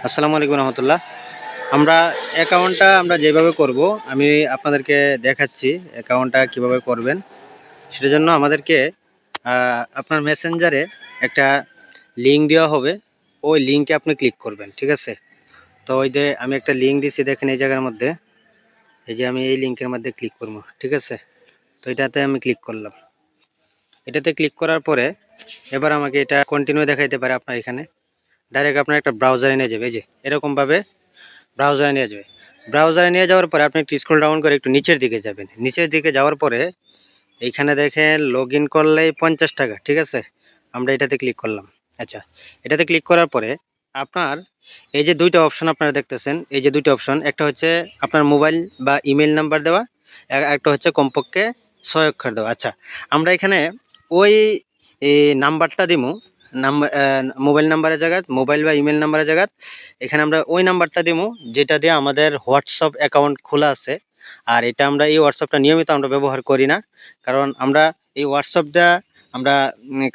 আসসালামু আলাইকুম রহমতুল্লাহ। আমরা অ্যাকাউন্টটা আমরা যেভাবে করব আমি আপনাদেরকে দেখাচ্ছি অ্যাকাউন্টটা কিভাবে করবেন। সেটার জন্য আমাদেরকে আপনার মেসেঞ্জারে একটা লিঙ্ক দেওয়া হবে, ওই লিঙ্কে আপনি ক্লিক করবেন, ঠিক আছে? তো ওই যে আমি একটা লিঙ্ক দিচ্ছি, দেখেন এই জায়গার মধ্যে, এই যে আমি এই লিঙ্কের মধ্যে ক্লিক করবো, ঠিক আছে? তো এটাতে আমি ক্লিক করলাম। এটাতে ক্লিক করার পরে এবার আমাকে এটা কন্টিনিউ দেখাইতে পারে আপনার এখানে ডাইরেক্ট আপনার একটা ব্রাউজারে নিয়ে যাবে, এই যে এরকমভাবে ব্রাউজারে নিয়ে যাবে। ব্রাউজারে নিয়ে যাওয়ার পরে আপনি একটু স্ক্রল ডাউন করে একটু নিচের দিকে যাবেন। নিচের দিকে যাওয়ার পরে এইখানে দেখেন লগ ইন করলেই 50 টাকা, ঠিক আছে? আমরা এটাতে ক্লিক করলাম। আচ্ছা, এটাতে ক্লিক করার পরে আপনার এই যে দুইটা অপশন আপনারা দেখতেছেন, এই যে দুইটা অপশন, একটা হচ্ছে আপনার মোবাইল বা ইমেল নাম্বার দেওয়া, একটা হচ্ছে কমপক্ষে 6 অক্ষর দেওয়া। আচ্ছা, আমরা এখানে ওই নাম্বারটা দিমু, নাম্বার মোবাইল নাম্বারের জায়গা, মোবাইল বা ইমেল নাম্বারের জায়গা এখানে আমরা ওই নাম্বারটা দিমু যেটা দিয়ে আমাদের হোয়াটসঅ্যাপ অ্যাকাউন্ট খোলা আছে। আর এটা আমরা এই হোয়াটসঅ্যাপটা নিয়মিত আমরা ব্যবহার করি না, কারণ আমরা এই হোয়াটসঅ্যাপটা আমরা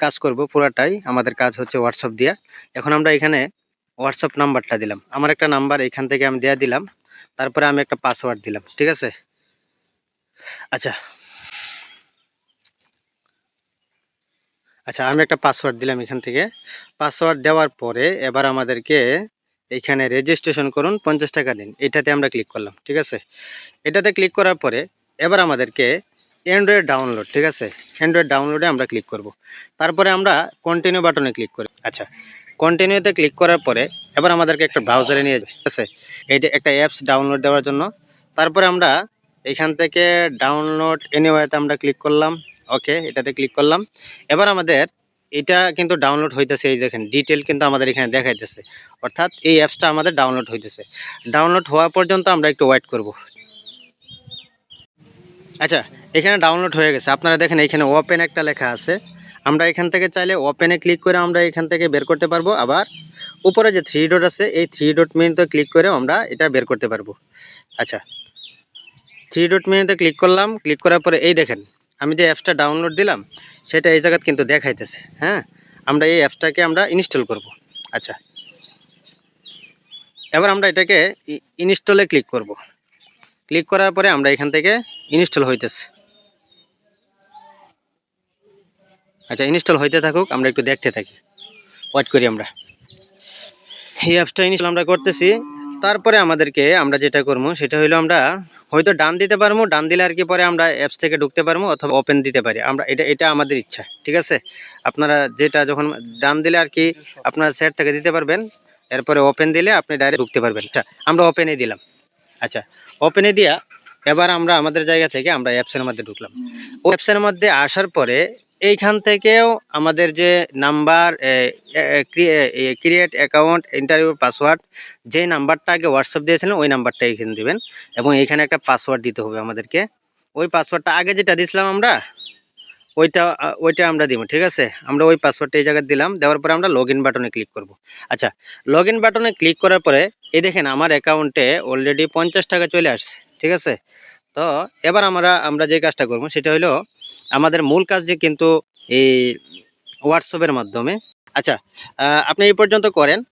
কাজ করব পুরাটাই, আমাদের কাজ হচ্ছে হোয়াটসঅ্যাপ দিয়া। এখন আমরা এখানে হোয়াটসঅ্যাপ নাম্বারটা দিলাম, আমার একটা নাম্বার এখান থেকে আমি দেয়া দিলাম, তারপরে আমি একটা পাসওয়ার্ড দিলাম, ঠিক আছে? আচ্ছা আচ্ছা, আমি একটা পাসওয়ার্ড দিলাম এখান থেকে। পাসওয়ার্ড দেওয়ার পরে এবার আমাদেরকে এইখানে রেজিস্ট্রেশন করুন, 50 টাকা দিন, এটাতে আমরা ক্লিক করলাম, ঠিক আছে? এটাতে ক্লিক করার পরে এবার আমাদেরকে অ্যান্ড্রয়েড ডাউনলোড, ঠিক আছে? অ্যান্ড্রয়েড ডাউনলোডে আমরা ক্লিক করব। তারপরে আমরা কন্টিনিউ বাটনে ক্লিক করি। আচ্ছা, কন্টিনিউতে ক্লিক করার পরে এবার আমাদেরকে একটা ব্রাউজারে নিয়ে যাবে, ঠিক আছে? এইটা একটা অ্যাপস ডাউনলোড দেওয়ার জন্য। তারপরে আমরা এখান থেকে ডাউনলোড এনিওয়েতে আমরা ক্লিক করলাম। ওকে, এটাতে ক্লিক করলাম। এবার আমাদের এটা কিন্তু ডাউনলোড হইতেছে, এই দেখেন ডিটেল কিন্তু আমাদের এখানে দেখাইতেছে, অর্থাৎ এই অ্যাপসটা আমাদের ডাউনলোড হইতেছে। ডাউনলোড হওয়া পর্যন্ত আমরা একটু ওয়েট করব। আচ্ছা, এখানে ডাউনলোড হয়ে গেছে, আপনারা দেখেন এখানে ওপেন একটা লেখা আছে। আমরা এখান থেকে চাইলে ওপেনে ক্লিক করে আমরা এখান থেকে বের করতে পারবো, আবার উপরে যে থ্রি ডট আছে এই থ্রি ডট মেনুতে ক্লিক করে আমরা এটা বের করতে পারবো। আচ্ছা, থ্রি ডট মেনুতে ক্লিক করলাম, ক্লিক করার পরে এই দেখেন আমি যে অ্যাপসটা ডাউনলোড দিলাম সেটা এই জায়গায় কিন্তু দেখাইতেছে। হ্যাঁ, আমরা এই অ্যাপসটাকে আমরা ইনস্টল করব। আচ্ছা, এবার আমরা এটাকে ইনস্টলে ক্লিক করব। ক্লিক করার পরে আমরা এখান থেকে ইনস্টল হইতেছে। আচ্ছা, ইনস্টল হইতে থাকুক, আমরা একটু দেখতে থাকি, ওয়েট করি। আমরা এই অ্যাপসটা ইনস্টল আমরা করতেছি। তারপরে আমাদেরকে আমরা যেটা করবো সেটা হলো আমরা হয়তো ডান দিতে পারবো, ডান দিলে আর কি পরে আমরা অ্যাপস থেকে ঢুকতে পারবো, অথবা ওপেন দিতে পারি আমরা, এটা এটা আমাদের ইচ্ছা, ঠিক আছে? আপনারা যেটা যখন ডান দিলে আর কি আপনারা সেট থেকে দিতে পারবেন, এরপরে ওপেন দিলে আপনি ডাইরেক্ট ঢুকতে পারবেন। আচ্ছা, আমরা ওপেনে দিলাম। আচ্ছা, ওপেনে দিয়া এবার আমরা আমাদের জায়গা থেকে আমরা অ্যাপসের মধ্যে ঢুকলাম। ও অ্যাপসের মধ্যে আসার পরে এইখান থেকেও আমাদের যে number create account interview password, যে নাম্বারটা আগে হোয়াটসঅ্যাপ দিয়েছিলেন ওই নাম্বারটা এখানে দেবেন, এবং এখানে একটা পাসওয়ার্ড দিতে হবে আমাদেরকে। ওই পাসওয়ার্ডটা আগে যেটা দিয়েছিলাম আমরা ওইটা আমরা দিব, ঠিক আছে? আমরা ওই পাসওয়ার্ডটা এই জায়গায় দিলাম, দেওয়ার পরে আমরা লগ ইন বাটনে ক্লিক করব। আচ্ছা, লগ ইন বাটনে ক্লিক করার পরে এই দেখেন আমার অ্যাকাউন্টে অলরেডি 50 টাকা চলে আসছে, ঠিক আছে? তো এবার আমরা যে কাজটা করব সেটা হলো আমাদের মূল কাজ যে কিন্তু এই হোয়াটসঅ্যাপের মাধ্যমে। আচ্ছা, আপনি এই পর্যন্ত করেন।